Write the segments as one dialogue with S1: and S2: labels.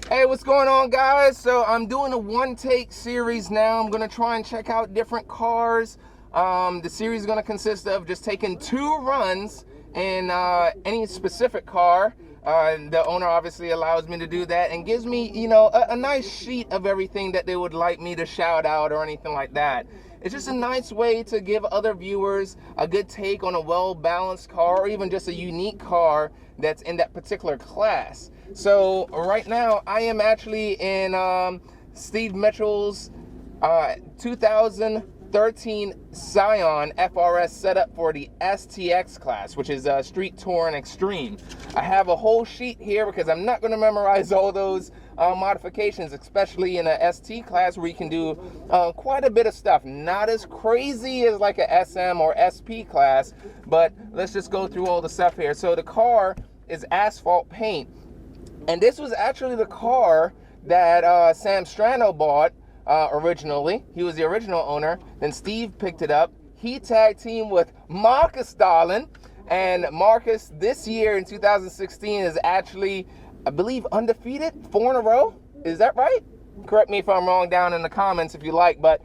S1: Hey, what's going on, guys? So I'm doing a one-take series now. I'm gonna try and check out different cars. The series is gonna consist of just taking 2 runs in any specific car. The owner obviously allows me to do that and gives me, you know, a nice sheet of everything that they would like me to shout out or anything like that. It's just a nice way to give other viewers a good take on a well-balanced car, or even just a unique car that's in that particular class. So right now I am actually in Steve Mitchell's 2013 Scion FRS setup for the STX class, which is Street Touring Extreme. I have a whole sheet here because I'm not going to memorize all those modifications, especially in a ST class where you can do quite a bit of stuff. Not as crazy as like a SM or SP class, but let's just go through all the stuff here. So the car is asphalt paint. And this was actually the car that Sam Strano bought originally. He was the original owner. Then Steve picked it up. He tag teamed with Marcus Darlin. And Marcus this year in 2016 is actually, I believe, undefeated, 4 in a row. Is that right? Correct me if I'm wrong down in the comments if you like. But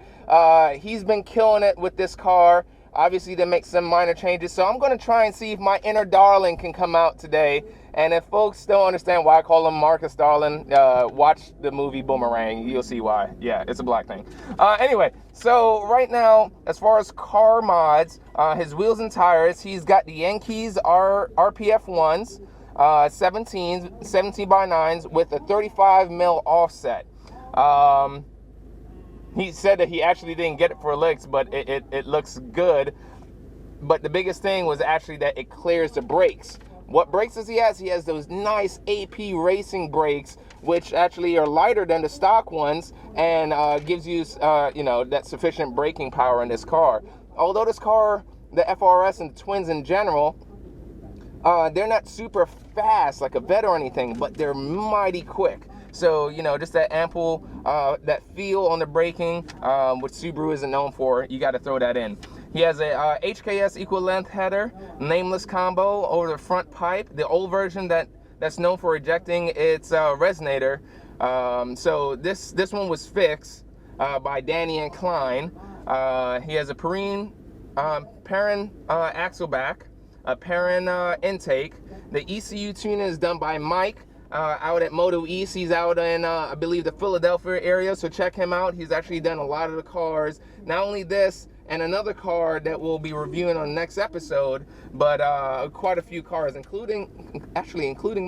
S1: he's been killing it with this car. Obviously, they make some minor changes. So I'm going to try and see if my inner darling can come out today. And if folks don't understand why I call him Marcus Darlin, watch the movie Boomerang. You'll see why. Yeah, it's a black thing. Anyway, so right now, as far as car mods, his wheels and tires, he's got the Enkei RPF-1s, 17 by 9s with a 35 mil offset. He said that he actually didn't get it for licks, but it looks good. But the biggest thing was actually that it clears the brakes. What brakes does he has? He has those nice AP racing brakes, which actually are lighter than the stock ones, and gives you, you know, that sufficient braking power in this car. Although this car, the FRS and the twins in general, they're not super fast like a Vet or anything, but they're mighty quick. So, you know, just that ample, that feel on the braking, which Subaru isn't known for, you got to throw that in. He has a HKS equal length header, Nameless combo over the front pipe. The old version that's known for ejecting, it's resonator. So this one was fixed by Danny and Kline. He has a Perrin axle back, a Perrin intake. The ECU tuning is done by Mike. Out at Moto-East. He's out in, I believe, the Philadelphia area, so check him out. He's actually done a lot of the cars. Not only this, and another car that we'll be reviewing on the next episode, but quite a few cars, including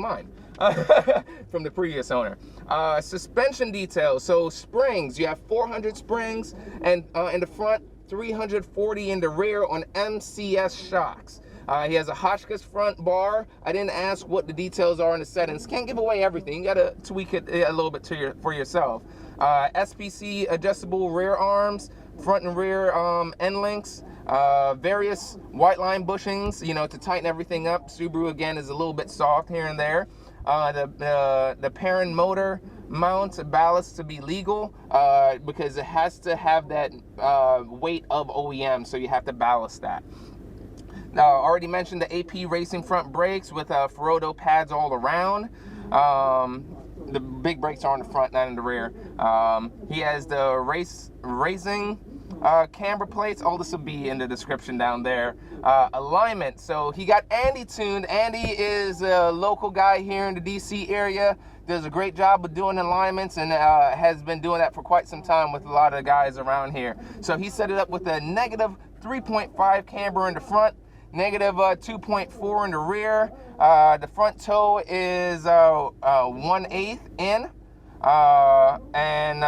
S1: mine, from the previous owner. Suspension details, so springs. You have 400 springs, and in the front, 340 in the rear on MCS shocks. He has a Hotchkiss front bar. I didn't ask what the details are in the settings. Can't give away everything. You gotta tweak it a little bit for yourself. SBC adjustable rear arms, front and rear end links, various Whiteline bushings, you know, to tighten everything up. Subaru again is a little bit soft here and there. The Perrin motor mount ballast to be legal because it has to have that weight of OEM, so you have to ballast that. Now, I already mentioned the AP racing front brakes with Ferodo pads all around. The big brakes are on the front, not in the rear. He has the Raceseng camber plates. All this will be in the description down there. Alignment. So he got Andy tuned. Andy is a local guy here in the DC area. Does a great job of doing alignments and has been doing that for quite some time with a lot of the guys around here. So he set it up with a negative 3.5 camber in the front, negative 2.4 in the rear. The front toe is 1/8 in, and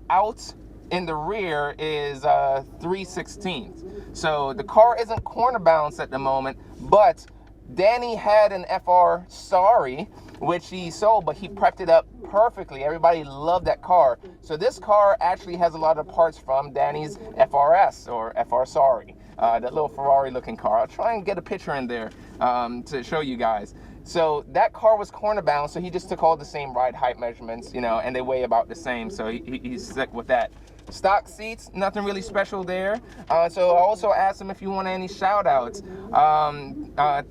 S1: out in the rear is 3/16. So the car isn't corner balanced at the moment, but Danny had an FR Sorry, which he sold, but he prepped it up perfectly. Everybody loved that car. So this car actually has a lot of parts from Danny's FRS or FR Sorry. That little Ferrari looking car. I'll try and get a picture in there to show you guys. So that car was corner balanced, so he just took all the same ride height measurements, you know, and they weigh about the same, so he's sick with that. Stock seats, nothing really special there. So I also asked him if he wanted any shout outs,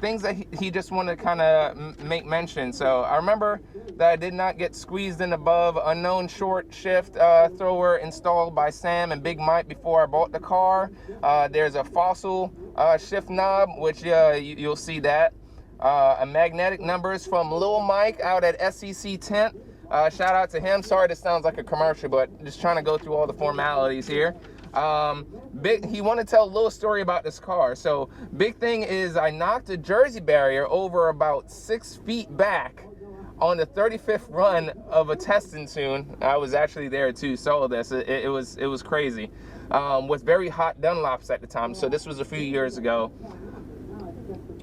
S1: things that he just wanted to kind of make mention. So I remember that I did not get squeezed in above unknown short shift thrower installed by Sam and Big Mike before I bought the car. There's a fossil shift knob, which you'll see that. A magnetic numbers from Lil Mike out at SCC Tent. Shout out to him. Sorry this sounds like a commercial, but just trying to go through all the formalities here. He wanted to tell a little story about this car. So big thing is I knocked a Jersey barrier over about 6 feet back on the 35th run of a testing tune. I was actually there too, saw this. It was crazy. With very hot Dunlops at the time. So this was a few years ago,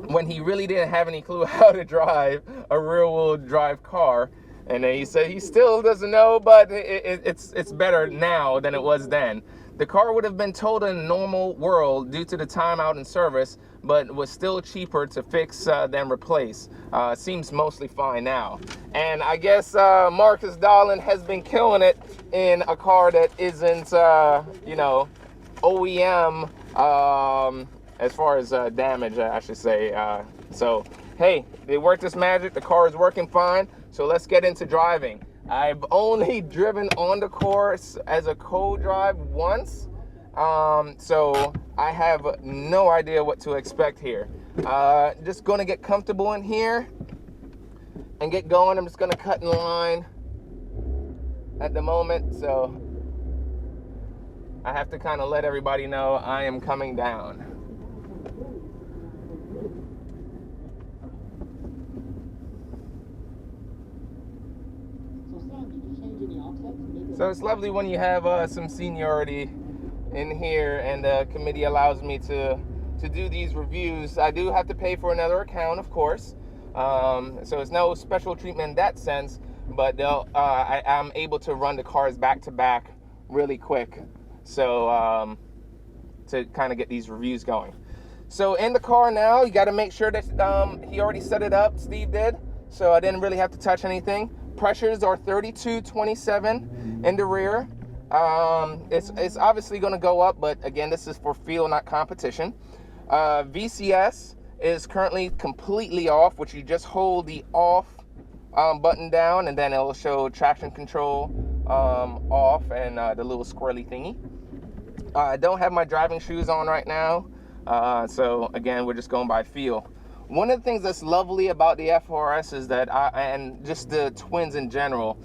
S1: when he really didn't have any clue how to drive a rear-wheel drive car. And then he said he still doesn't know, but it's better now than it was then. The car would have been towed in a normal world due to the time out in service, but was still cheaper to fix than replace. Seems mostly fine now. And I guess Marcus Darling has been killing it in a car that isn't, you know, OEM, as far as damage, I should say. So, hey, they worked this magic. The car is working fine. So let's get into driving. I've only driven on the course as a co-drive once. So I have no idea what to expect here. Just gonna get comfortable in here and get going. I'm just gonna cut in line at the moment. So I have to kind of let everybody know I am coming down. So it's lovely when you have some seniority in here, and the committee allows me to do these reviews. I do have to pay for another account, of course, so it's no special treatment in that sense, but I'm able to run the cars back to back really quick, so to kind of get these reviews going. So in the car now, you got to make sure that he already set it up, Steve did, so I didn't really have to touch anything. Pressures are 32-27 in the rear. It's obviously going to go up, but again, this is for feel, not competition. VCS is currently completely off, which you just hold the off button down, and then it'll show traction control off and the little squirrely thingy. I don't have my driving shoes on right now, so again, we're just going by feel. One of the things that's lovely about the FRS is that, and just the twins in general,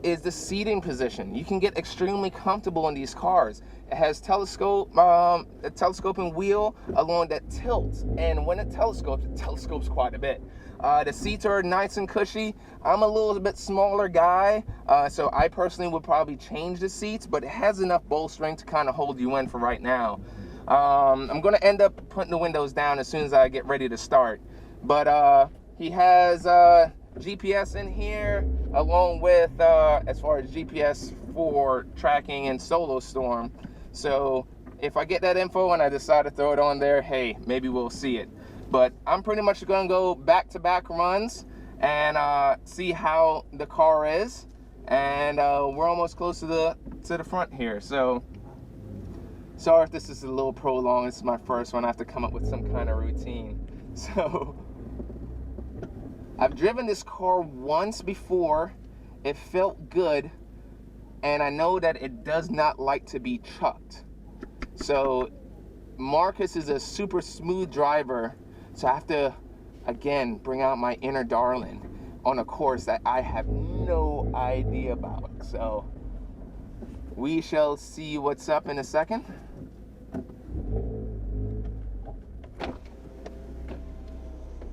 S1: is the seating position. You can get extremely comfortable in these cars. It has a telescoping wheel along that tilts, and when it telescopes quite a bit. The seats are nice and cushy. I'm a little bit smaller guy, so I personally would probably change the seats, but it has enough bolstering to kind of hold you in for right now. I'm gonna end up putting the windows down as soon as I get ready to start. But he has GPS in here, along with as far as GPS for tracking and Solo Storm. So if I get that info and I decide to throw it on there, hey, maybe we'll see it. But I'm pretty much gonna go back-to-back runs and see how the car is. And we're almost close to the front here. So sorry if this is a little prolonged. This is my first one. I have to come up with some kind of routine. So I've driven this car once before. It felt good, and I know that it does not like to be chucked. So Marcus is a super smooth driver, so I have to, again, bring out my inner darling on a course that I have no idea about. So we shall see what's up in a second.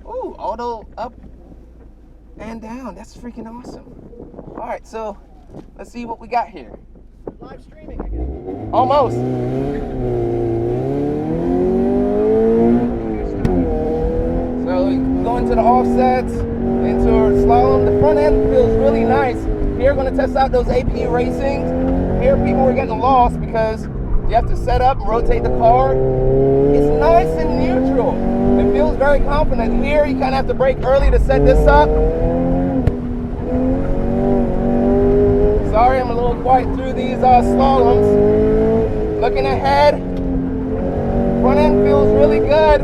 S1: Ooh, auto up and down. That's freaking awesome. All right, so let's see what we got here.
S2: Live streaming again.
S1: Almost. So going to the offsets, into our slalom. The front end feels really nice. Here, we're going to test out those AP Raceseng. Here, people were getting lost because you have to set up and rotate the car. It's nice and neutral. It feels very confident. Here, you kind of have to brake early to set this up. Sorry, I'm a little quiet through these slaloms. Looking ahead, front end feels really good.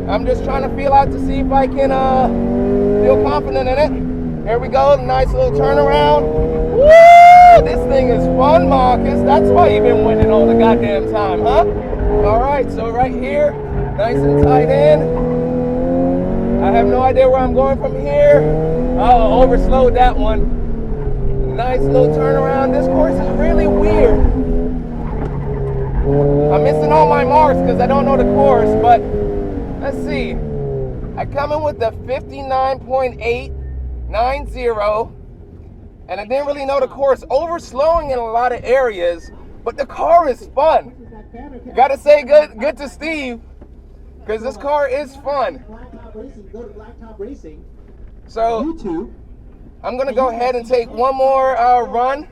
S1: I'm just trying to feel out to see if I can feel confident in it. Here we go, nice little turnaround. Woo! This thing is fun, Marcus. That's why you've been winning all the goddamn time, huh? All right, so right here, nice and tight in. I have no idea where I'm going from here. Oh, overslowed that one. Nice little turnaround. This course is really weird. I'm missing all my marks because I don't know the course, but let's see. I come in with the 59.890, and I didn't really know the course. Overslowing in a lot of areas, but the car is fun. Gotta say good to Steve, because this car is fun.
S2: Go to Blacktop Racing.
S1: So
S2: YouTube.
S1: I'm gonna go ahead and take one more run.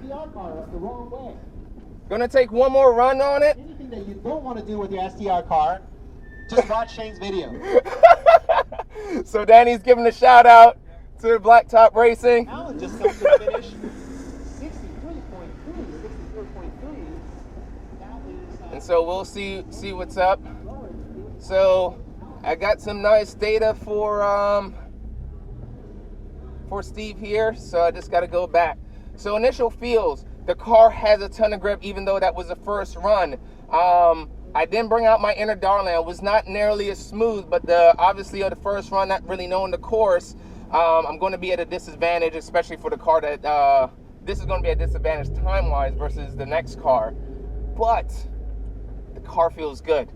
S1: Gonna take one more run on it.
S2: Anything that you don't want to do with your STR car, just watch Shane's video.
S1: So Danny's giving a shout out to Blacktop Racing.
S2: Alan just comes to the finish. 63.3.
S1: And so we'll see what's up. So I got some nice data for Steve here, so I just got to go back. So initial feels, the car has a ton of grip, even though that was the first run. I didn't bring out my inner darling. It was not nearly as smooth, but obviously the first run, not really knowing the course, I'm going to be at a disadvantage, especially for the car that this is going to be a disadvantage time-wise versus the next car. But the car feels good.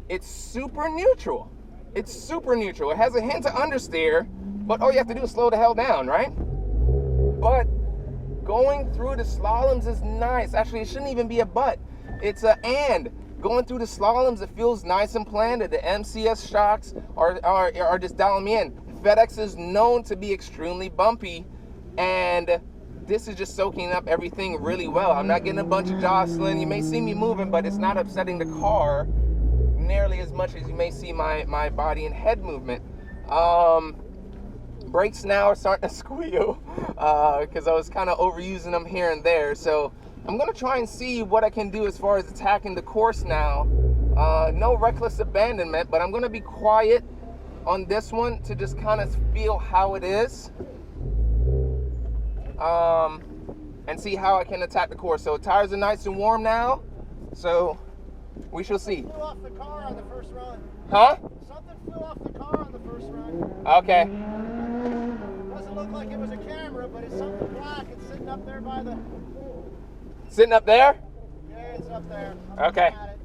S1: It's super neutral. It's super neutral. It has a hint of understeer, but all you have to do is slow the hell down, right? But going through the slaloms is nice. Actually, it shouldn't even be a but. It's a and. Going through the slaloms, it feels nice and planted. The MCS shocks are just dialing me in. FedEx is known to be extremely bumpy, and this is just soaking up everything really well. I'm not getting a bunch of jostling. You may see me moving, but it's not upsetting the car nearly as much as you may see my body and head movement. Brakes now are starting to squeal because I was kind of overusing them here and there. So I'm going to try and see what I can do as far as attacking the course now. No reckless abandonment, but I'm going to be quiet on this one to just kind of feel how it is and see how I can attack the course. So tires are nice and warm now, so we shall see.
S2: Flew off the car on the first run.
S1: Huh?
S2: Something flew off the car on the first run.
S1: Okay.
S2: Doesn't look like it was a camera, but it's something black. It's sitting up there by the...
S1: Sitting up there?
S2: Yeah, it's up there. I'm
S1: Okay.
S2: looking at it.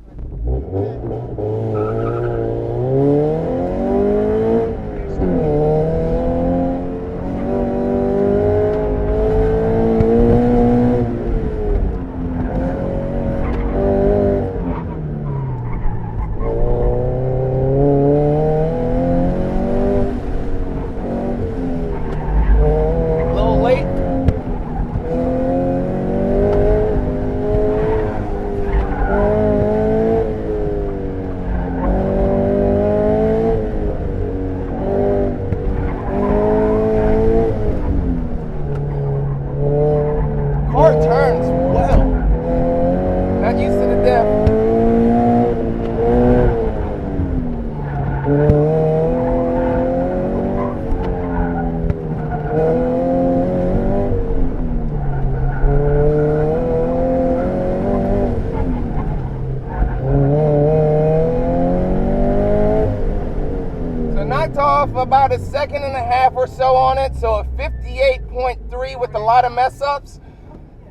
S1: About a second and a half or so on it, so a 58.3 with a lot of mess ups.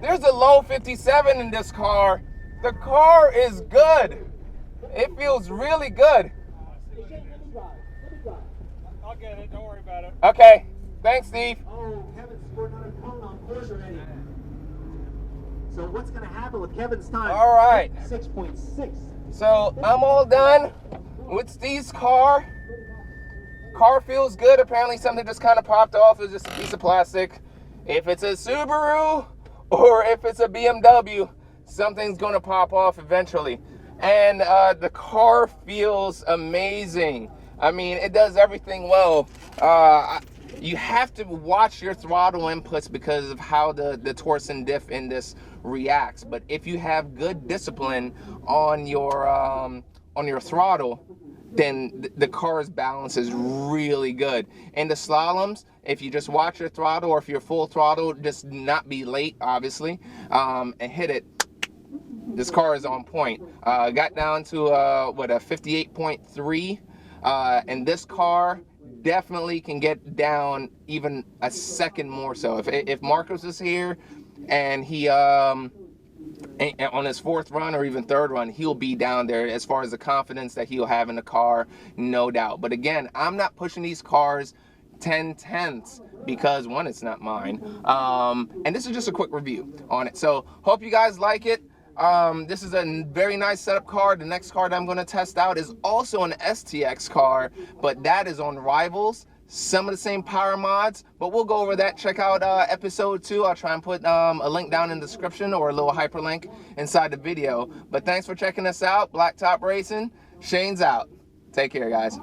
S1: There's a low 57 in this car. The car is good. It feels really good.
S3: I'll get it, don't worry about it.
S1: Okay, thanks, Steve.
S2: Oh, Kevin's scored another cone on course already. So what's going to happen with Kevin's time?
S1: All right.
S2: 6.6.
S1: So I'm all done with Steve's car. Car feels good. Apparently something just kind of popped off. It was just a piece of plastic. If it's a Subaru or if it's a BMW, something's going to pop off eventually. And the car feels amazing. I mean, it does everything well. you have to watch your throttle inputs because of how the torsion diff in this reacts. But if you have good discipline on your throttle, then the car's balance is really good. In the slaloms, if you just watch your throttle, or if you're full throttle, just not be late, obviously, and hit it, this car is on point. Got down to a 58.3, and this car definitely can get down even a second more so. If Marcos is here and he on his fourth run or even third run, he'll be down there as far as the confidence that he'll have in the car, no doubt. But again, I'm not pushing these cars 10/10ths because, one, it's not mine, and this is just a quick review on it. So hope you guys like it. This is a very nice setup car. The next car that I'm going to test out is also an STX car, but that is on Rivals. Some of the same power mods, but we'll go over that. Check out episode 2. I'll try and put a link down in the description or a little hyperlink inside the video. But thanks for checking us out. Blacktop Racing. Shane's out. Take care, guys.